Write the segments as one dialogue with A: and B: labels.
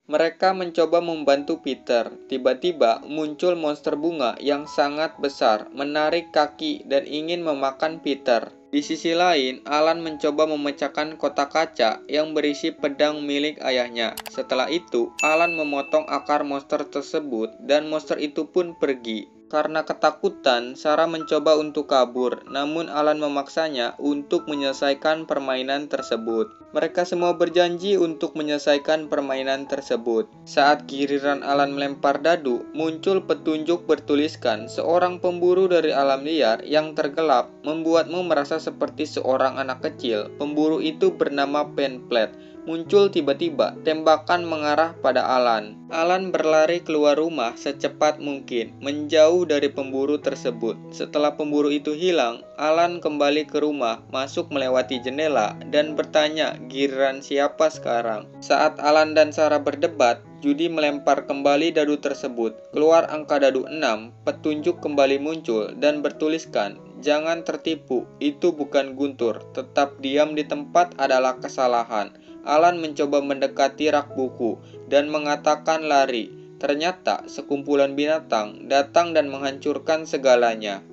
A: Mereka mencoba membantu Peter. Tiba-tiba muncul monster bunga yang sangat besar, menarik kaki dan ingin memakan Peter. Di sisi lain, Alan mencoba memecahkan kotak kaca yang berisi pedang milik ayahnya. Setelah itu, Alan memotong akar monster tersebut dan monster itu pun pergi. Karena ketakutan, Sarah mencoba untuk kabur, namun Alan memaksanya untuk menyelesaikan permainan tersebut. Mereka semua berjanji untuk menyelesaikan permainan tersebut. Saat giliran Alan melempar dadu, muncul petunjuk bertuliskan, "Seorang pemburu dari alam liar yang tergelap membuatmu merasa seperti seorang anak kecil." Pemburu itu bernama Penflat. Muncul tiba-tiba, tembakan mengarah pada Alan. Alan berlari keluar rumah secepat mungkin, menjauh dari pemburu tersebut. Setelah pemburu itu hilang, Alan kembali ke rumah, masuk melewati jendela, dan bertanya, giliran siapa sekarang? Saat Alan dan Sarah berdebat, Judy melempar kembali dadu tersebut. Keluar angka dadu 6, petunjuk kembali muncul, dan bertuliskan, "Jangan tertipu, itu bukan guntur, tetap diam di tempat adalah kesalahan." Alan mencoba mendekati rak buku dan mengatakan lari. Ternyata sekumpulan binatang datang dan menghancurkan segalanya.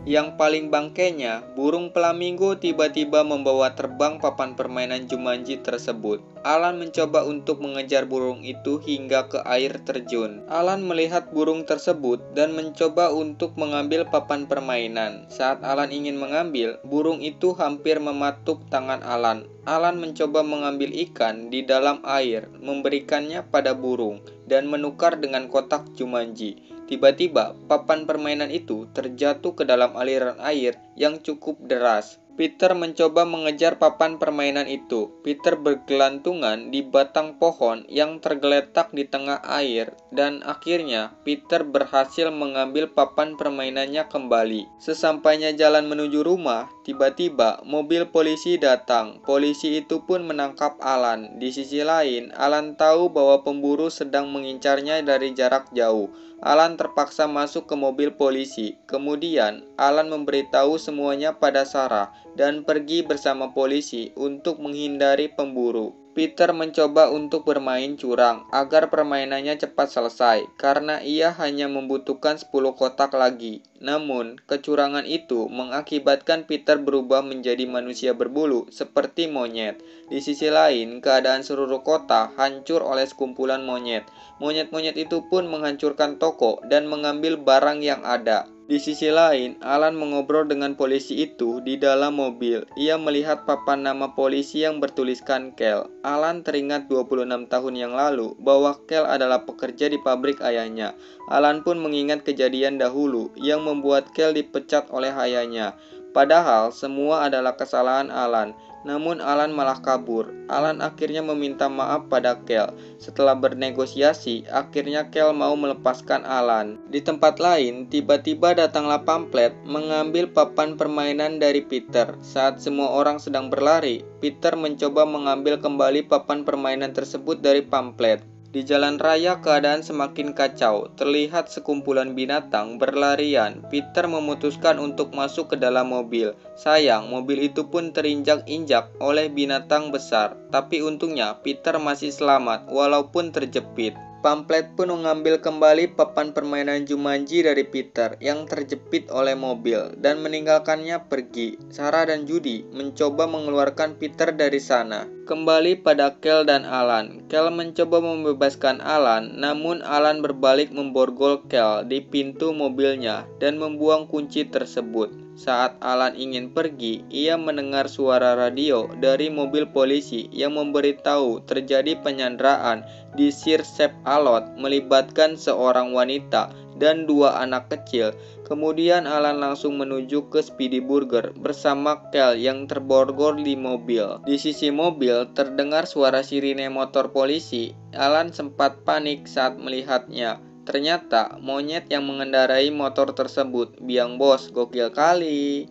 A: Yang paling bangkainya, burung flamingo tiba-tiba membawa terbang papan permainan Jumanji tersebut. Alan mencoba untuk mengejar burung itu hingga ke air terjun. Alan melihat burung tersebut dan mencoba untuk mengambil papan permainan. Saat Alan ingin mengambil, burung itu hampir mematuk tangan Alan. Alan mencoba mengambil ikan di dalam air, memberikannya pada burung, dan menukar dengan kotak Jumanji. Tiba-tiba, papan permainan itu terjatuh ke dalam aliran air yang cukup deras. Peter mencoba mengejar papan permainan itu. Peter bergelantungan di batang pohon yang tergeletak di tengah air, dan akhirnya Peter berhasil mengambil papan permainannya kembali. Sesampainya jalan menuju rumah, tiba-tiba mobil polisi datang. Polisi itu pun menangkap Alan. Di sisi lain, Alan tahu bahwa pemburu sedang mengincarnya dari jarak jauh. Alan terpaksa masuk ke mobil polisi. Kemudian, Alan memberitahu semuanya pada Sarah dan pergi bersama polisi untuk menghindari pemburu. Peter mencoba untuk bermain curang agar permainannya cepat selesai karena ia hanya membutuhkan 10 kotak lagi. Namun, kecurangan itu mengakibatkan Peter berubah menjadi manusia berbulu seperti monyet. Di sisi lain, keadaan seluruh kota hancur oleh sekumpulan monyet. Monyet-monyet itu pun menghancurkan toko dan mengambil barang yang ada. Di sisi lain, Alan mengobrol dengan polisi itu di dalam mobil. Ia melihat papan nama polisi yang bertuliskan Kel. Alan teringat 26 tahun yang lalu bahwa Kel adalah pekerja di pabrik ayahnya. Alan pun mengingat kejadian dahulu yang membuat Kel dipecat oleh ayahnya. Padahal semua adalah kesalahan Alan. Namun Alan malah kabur. Alan akhirnya meminta maaf pada Kel. Setelah bernegosiasi, akhirnya Kel mau melepaskan Alan. Di tempat lain, tiba-tiba datanglah Pamflet mengambil papan permainan dari Peter. Saat semua orang sedang berlari, Peter mencoba mengambil kembali papan permainan tersebut dari Pamflet. Di jalan raya keadaan semakin kacau, terlihat sekumpulan binatang berlarian. Peter memutuskan untuk masuk ke dalam mobil. Sayang, mobil itu pun terinjak-injak oleh binatang besar. Tapi untungnya Peter masih selamat walaupun terjepit. Pamflet pun mengambil kembali papan permainan Jumanji dari Peter yang terjepit oleh mobil dan meninggalkannya pergi. Sarah dan Judy mencoba mengeluarkan Peter dari sana. Kembali pada Kel dan Alan. Kel mencoba membebaskan Alan, namun Alan berbalik memborgol Kel di pintu mobilnya dan membuang kunci tersebut. Saat Alan ingin pergi, ia mendengar suara radio dari mobil polisi yang memberitahu terjadi penyanderaan di Sir Shep Alot melibatkan seorang wanita dan 2 anak kecil. Kemudian Alan langsung menuju ke Speedy Burger bersama Kel yang terborgol di mobil. Di sisi mobil terdengar suara sirine motor polisi. Alan sempat panik saat melihatnya. Ternyata monyet yang mengendarai motor tersebut. Biang bos, gokil kali.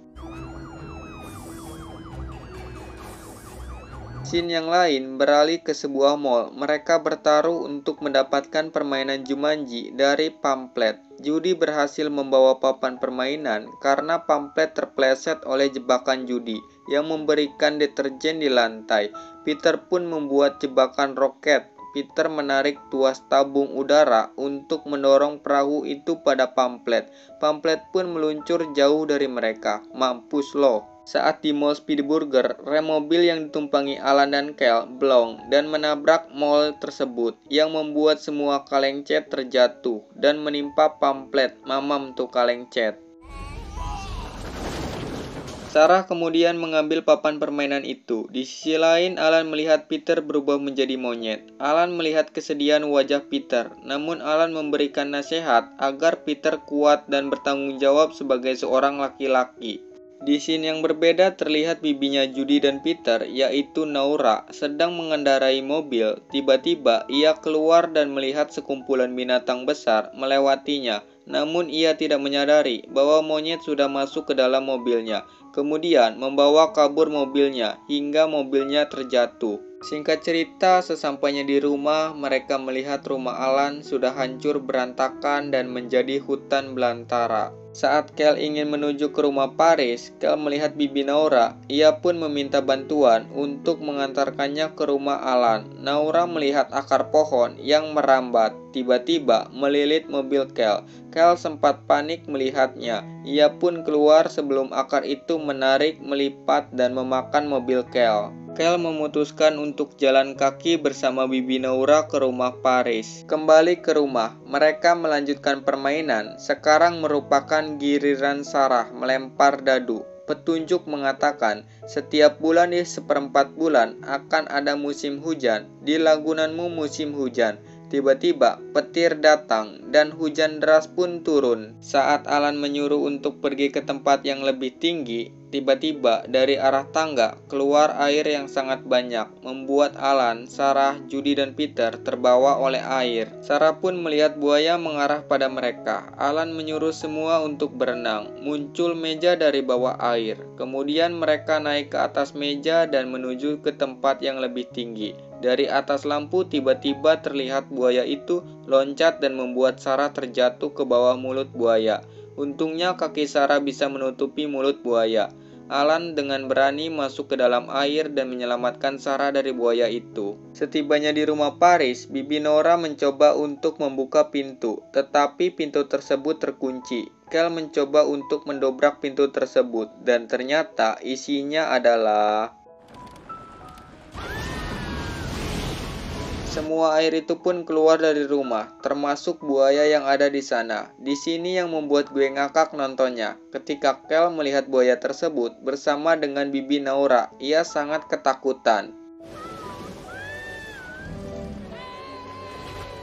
A: Scene yang lain beralih ke sebuah mall. Mereka bertaruh untuk mendapatkan permainan Jumanji dari pamflet. Judy berhasil membawa papan permainan karena pamflet terpleset oleh jebakan Judy yang memberikan deterjen di lantai. Peter pun membuat jebakan roket. Peter menarik tuas tabung udara untuk mendorong perahu itu pada pamflet. Pamflet pun meluncur jauh dari mereka. Mampus lo. Saat di Mall Speedburger, rem mobil yang ditumpangi Alan dan Kel blong dan menabrak mall tersebut, yang membuat semua kaleng cat terjatuh dan menimpa pamflet. Mamam tuh kaleng cat. Sarah kemudian mengambil papan permainan itu. Di sisi lain, Alan melihat Peter berubah menjadi monyet. Alan melihat kesedihan wajah Peter, namun Alan memberikan nasihat agar Peter kuat dan bertanggung jawab sebagai seorang laki-laki. Di scene yang berbeda terlihat bibinya Judy dan Peter, yaitu Naura, sedang mengendarai mobil. Tiba-tiba ia keluar dan melihat sekumpulan binatang besar melewatinya. Namun ia tidak menyadari bahwa monyet sudah masuk ke dalam mobilnya, kemudian membawa kabur mobilnya hingga mobilnya terjatuh. Singkat cerita, sesampainya di rumah, mereka melihat rumah Alan sudah hancur berantakan dan menjadi hutan belantara. Saat Kel ingin menuju ke rumah Paris, Kel melihat bibi Naura. Ia pun meminta bantuan untuk mengantarkannya ke rumah Alan. Naura melihat akar pohon yang merambat, tiba-tiba melilit mobil Kel. Kel sempat panik melihatnya. Ia pun keluar sebelum akar itu menarik, melipat, dan memakan mobil Kel. Kel memutuskan untuk jalan kaki bersama bibi Naura ke rumah Paris. Kembali ke rumah, mereka melanjutkan permainan. Sekarang merupakan giliran Sarah melempar dadu. Petunjuk mengatakan, setiap bulan di seperempat bulan akan ada musim hujan. Di lagunanmu musim hujan. Tiba-tiba petir datang dan hujan deras pun turun. Saat Alan menyuruh untuk pergi ke tempat yang lebih tinggi, tiba-tiba dari arah tangga keluar air yang sangat banyak, membuat Alan, Sarah, Judy, dan Peter terbawa oleh air. Sarah pun melihat buaya mengarah pada mereka. Alan menyuruh semua untuk berenang. Muncul meja dari bawah air. Kemudian mereka naik ke atas meja dan menuju ke tempat yang lebih tinggi. Dari atas lampu tiba-tiba terlihat buaya itu loncat dan membuat Sarah terjatuh ke bawah mulut buaya. Untungnya kaki Sarah bisa menutupi mulut buaya. Alan dengan berani masuk ke dalam air dan menyelamatkan Sarah dari buaya itu. Setibanya di rumah Paris, bibi Nora mencoba untuk membuka pintu, tetapi pintu tersebut terkunci. Kel mencoba untuk mendobrak pintu tersebut, dan ternyata isinya adalah... Semua air itu pun keluar dari rumah, termasuk buaya yang ada di sana. Di sini yang membuat gue ngakak nontonnya. Ketika Kel melihat buaya tersebut bersama dengan bibi Naura, ia sangat ketakutan.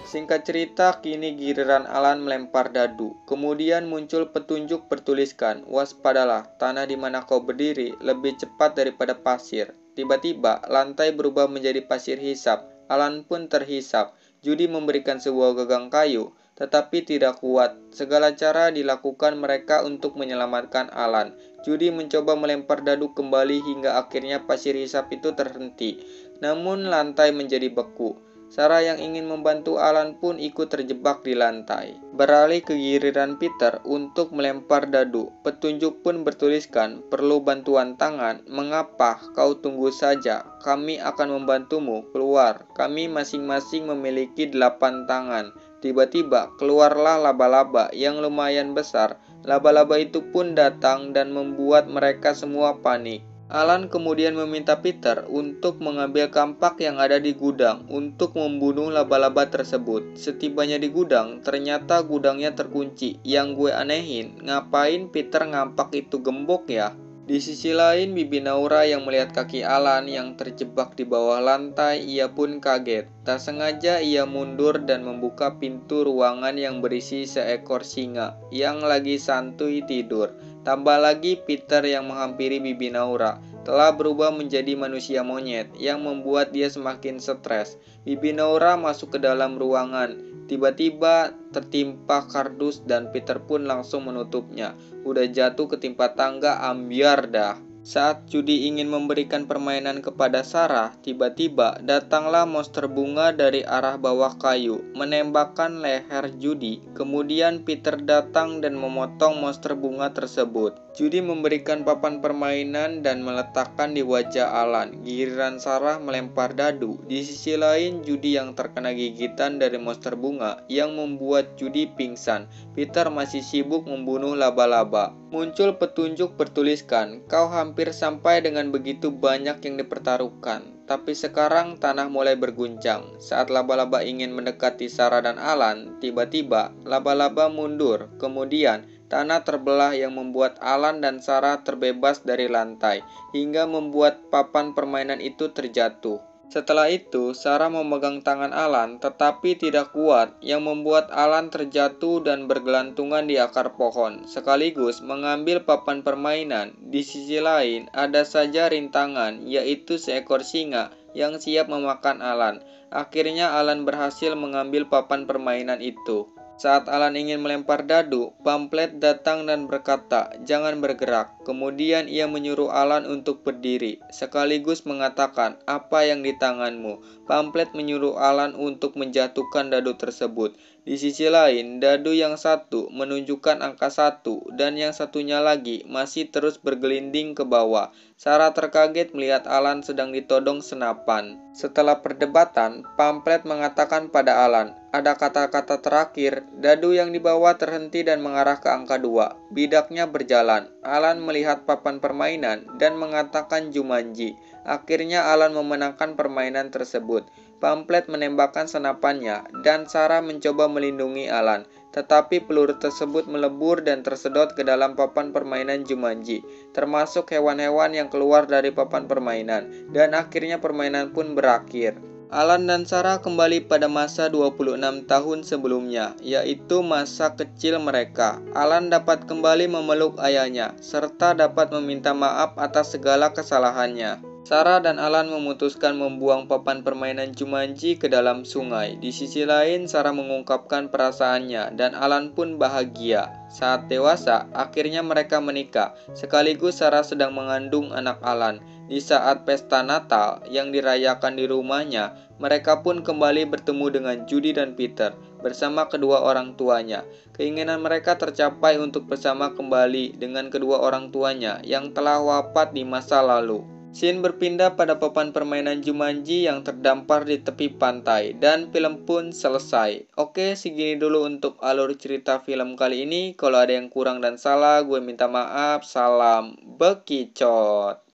A: Singkat cerita, kini giliran Alan melempar dadu. Kemudian muncul petunjuk bertuliskan, waspadalah, tanah di mana kau berdiri lebih cepat daripada pasir. Tiba-tiba, lantai berubah menjadi pasir hisap. Alan pun terhisap. Judy memberikan sebuah gagang kayu, tetapi tidak kuat. Segala cara dilakukan mereka untuk menyelamatkan Alan. Judy mencoba melempar dadu kembali hingga akhirnya pasir hisap itu terhenti. Namun lantai menjadi beku. Sarah yang ingin membantu Alan pun ikut terjebak di lantai. Beralih ke giliran Peter untuk melempar dadu. Petunjuk pun bertuliskan, perlu bantuan tangan. Mengapa? Kau tunggu saja. Kami akan membantumu keluar. Kami masing-masing memiliki 8 tangan. Tiba-tiba keluarlah laba-laba yang lumayan besar. Laba-laba itu pun datang dan membuat mereka semua panik. Alan kemudian meminta Peter untuk mengambil kampak yang ada di gudang untuk membunuh laba-laba tersebut. Setibanya di gudang, ternyata gudangnya terkunci. Yang gue anehin, ngapain Peter ngampak itu gembok ya? Di sisi lain, bibi Naura yang melihat kaki Alan yang terjebak di bawah lantai, ia pun kaget. Tak sengaja ia mundur dan membuka pintu ruangan yang berisi seekor singa yang lagi santuy tidur. Tambah lagi Peter yang menghampiri bibi Naura telah berubah menjadi manusia monyet yang membuat dia semakin stres. Bibi Naura masuk ke dalam ruangan. Tiba-tiba tertimpa kardus dan Peter pun langsung menutupnya. Udah jatuh ketimpa tangga, ambiar dah. Saat Judy ingin memberikan permainan kepada Sarah, tiba-tiba datanglah monster bunga dari arah bawah kayu, menembakkan leher Judy. Kemudian Peter datang dan memotong monster bunga tersebut. Judy memberikan papan permainan dan meletakkan di wajah Alan. Giliran Sarah melempar dadu. Di sisi lain, Judy yang terkena gigitan dari monster bunga yang membuat Judy pingsan. Peter masih sibuk membunuh laba-laba. Muncul petunjuk bertuliskan, "Kau hampir sampai dengan begitu banyak yang dipertaruhkan." Tapi sekarang tanah mulai berguncang. Saat laba-laba ingin mendekati Sarah dan Alan, tiba-tiba laba-laba mundur. Kemudian tanah terbelah yang membuat Alan dan Sarah terbebas dari lantai, hingga membuat papan permainan itu terjatuh. Setelah itu, Sarah memegang tangan Alan, tetapi tidak kuat, yang membuat Alan terjatuh dan bergelantungan di akar pohon, sekaligus mengambil papan permainan. Di sisi lain, ada saja rintangan, yaitu seekor singa yang siap memakan Alan. Akhirnya Alan berhasil mengambil papan permainan itu. Saat Alan ingin melempar dadu, Pamphlet datang dan berkata, "Jangan bergerak." Kemudian ia menyuruh Alan untuk berdiri, sekaligus mengatakan, "Apa yang di tanganmu?" Pamphlet menyuruh Alan untuk menjatuhkan dadu tersebut. Di sisi lain, dadu yang satu menunjukkan angka 1 dan yang satunya lagi masih terus bergelinding ke bawah. Sarah terkaget melihat Alan sedang ditodong senapan. Setelah perdebatan, Pamphlet mengatakan pada Alan, ada kata-kata terakhir. Dadu yang dibawa terhenti dan mengarah ke angka 2. Bidaknya berjalan. Alan melihat papan permainan dan mengatakan Jumanji. Akhirnya Alan memenangkan permainan tersebut. Pamphlet menembakkan senapannya dan Sarah mencoba melindungi Alan. Tetapi peluru tersebut melebur dan tersedot ke dalam papan permainan Jumanji, termasuk hewan-hewan yang keluar dari papan permainan, dan akhirnya permainan pun berakhir. Alan dan Sarah kembali pada masa 26 tahun sebelumnya, yaitu masa kecil mereka. Alan dapat kembali memeluk ayahnya, serta dapat meminta maaf atas segala kesalahannya. Sarah dan Alan memutuskan membuang papan permainan Jumanji ke dalam sungai. Di sisi lain, Sarah mengungkapkan perasaannya, dan Alan pun bahagia. Saat dewasa, akhirnya mereka menikah, sekaligus Sarah sedang mengandung anak Alan. Di saat pesta Natal yang dirayakan di rumahnya, mereka pun kembali bertemu dengan Judy dan Peter bersama kedua orang tuanya. Keinginan mereka tercapai untuk bersama kembali dengan kedua orang tuanya yang telah wafat di masa lalu. Scene berpindah pada papan permainan Jumanji yang terdampar di tepi pantai, dan film pun selesai. Oke, segini dulu untuk alur cerita film kali ini. Kalau ada yang kurang dan salah, gue minta maaf. Salam bekicot.